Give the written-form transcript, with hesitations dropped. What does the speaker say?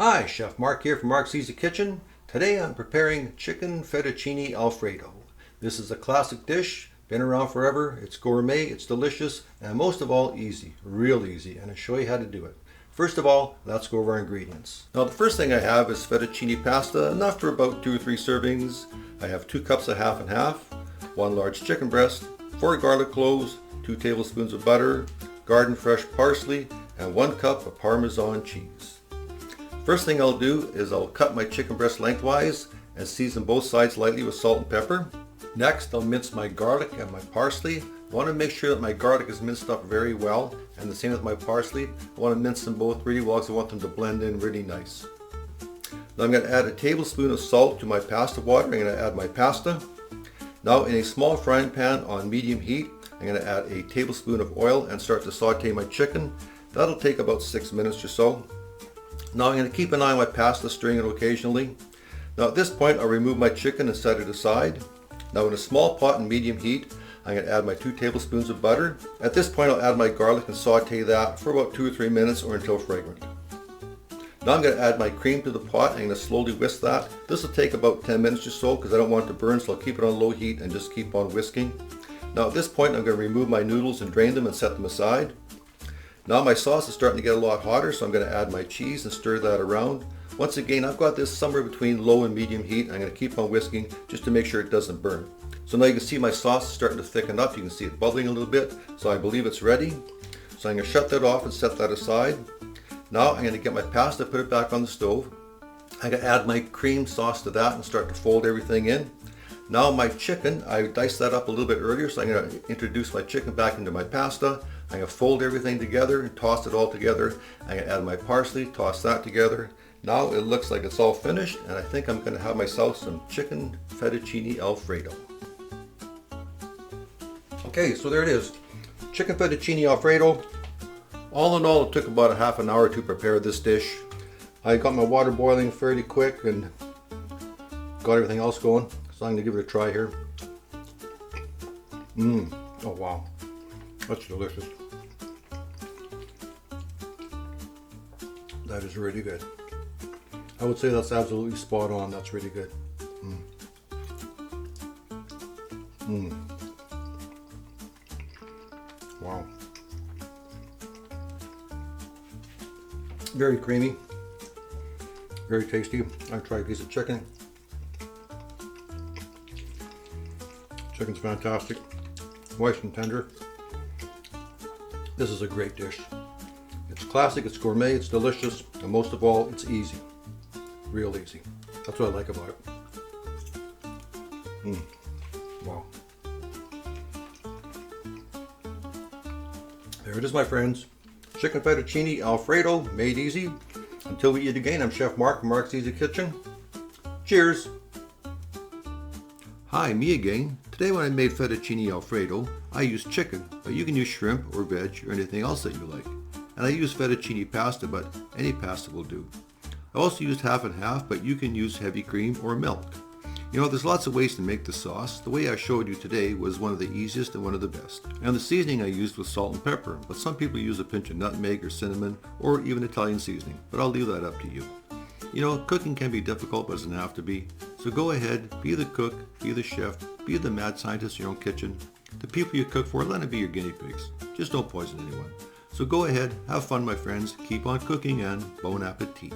Hi, Chef Mark here from Mark's Easy Kitchen. Today I'm preparing chicken fettuccine alfredo. This is a classic dish, been around forever, it's gourmet, it's delicious, and most of all easy, real easy, and I'll show you how to do it. First of all, let's go over our ingredients. Now the first thing I have is fettuccine pasta, enough for about 2 or 3 servings. I have 2 cups of half and half, 1 large chicken breast, 4 garlic cloves, 2 tablespoons of butter, garden fresh parsley, and 1 cup of Parmesan cheese. First thing I'll do is I'll cut my chicken breast lengthwise and season both sides lightly with salt and pepper. Next I'll mince my garlic and my parsley. I want to make sure that my garlic is minced up very well, and the same with my parsley. I want to mince them both really well because I want them to blend in really nice. Now I'm going to add a tablespoon of salt to my pasta water. I'm going to add my pasta. Now in a small frying pan on medium heat, I'm going to add a tablespoon of oil and start to saute my chicken. That'll take about 6 minutes or so. Now I'm going to keep an eye on my pasta, stirring it occasionally. Now at this point I'll remove my chicken and set it aside. Now in a small pot in medium heat, I'm going to add my 2 tablespoons of butter. At this point I'll add my garlic and saute that for about 2 or 3 minutes or until fragrant. Now I'm going to add my cream to the pot. I'm going to slowly whisk that. This will take about 10 minutes or so because I don't want it to burn, so I'll keep it on low heat and just keep on whisking. Now at this point I'm going to remove my noodles and drain them and set them aside. Now my sauce is starting to get a lot hotter, so I'm going to add my cheese and stir that around. Once again, I've got this somewhere between low and medium heat. I'm going to keep on whisking just to make sure it doesn't burn. So now you can see my sauce is starting to thicken up. You can see it bubbling a little bit, so I believe it's ready. So I'm going to shut that off and set that aside. Now I'm going to get my pasta, put it back on the stove. I'm going to add my cream sauce to that and start to fold everything in. Now my chicken, I diced that up a little bit earlier, so I'm going to introduce my chicken back into my pasta. I'm going to fold everything together and toss it all together. I'm going to add my parsley, toss that together. Now it looks like it's all finished, and I think I'm going to have myself some chicken fettuccine alfredo. Okay, so there it is. Chicken fettuccine alfredo. All in all, it took about a half an hour to prepare this dish. I got my water boiling fairly quick and got everything else going. So I'm going to give it a try here. Oh wow, that's delicious. That is really good. I would say that's absolutely spot on. That's really good. Wow. Very creamy. Very tasty. I'll try a piece of chicken. Chicken's fantastic, moist and tender. This is a great dish. It's classic, it's gourmet, it's delicious, and most of all, it's easy. Real easy. That's what I like about it. Wow. There it is, my friends. Chicken fettuccine alfredo, made easy. Until we eat again, I'm Chef Mark from Mark's Easy Kitchen. Cheers. Hi, me again. Today when I made fettuccine alfredo, I used chicken, but you can use shrimp or veg or anything else that you like. And I used fettuccine pasta, but any pasta will do. I also used half and half, but you can use heavy cream or milk. You know, there's lots of ways to make the sauce. The way I showed you today was one of the easiest and one of the best. And the seasoning I used was salt and pepper, but some people use a pinch of nutmeg or cinnamon or even Italian seasoning, but I'll leave that up to you. You know, cooking can be difficult, but it doesn't have to be. So go ahead, be the cook, be the chef, be the mad scientist in your own kitchen. The people you cook for, let them be your guinea pigs. Just don't poison anyone. So go ahead, have fun, my friends, keep on cooking, and bon appetit.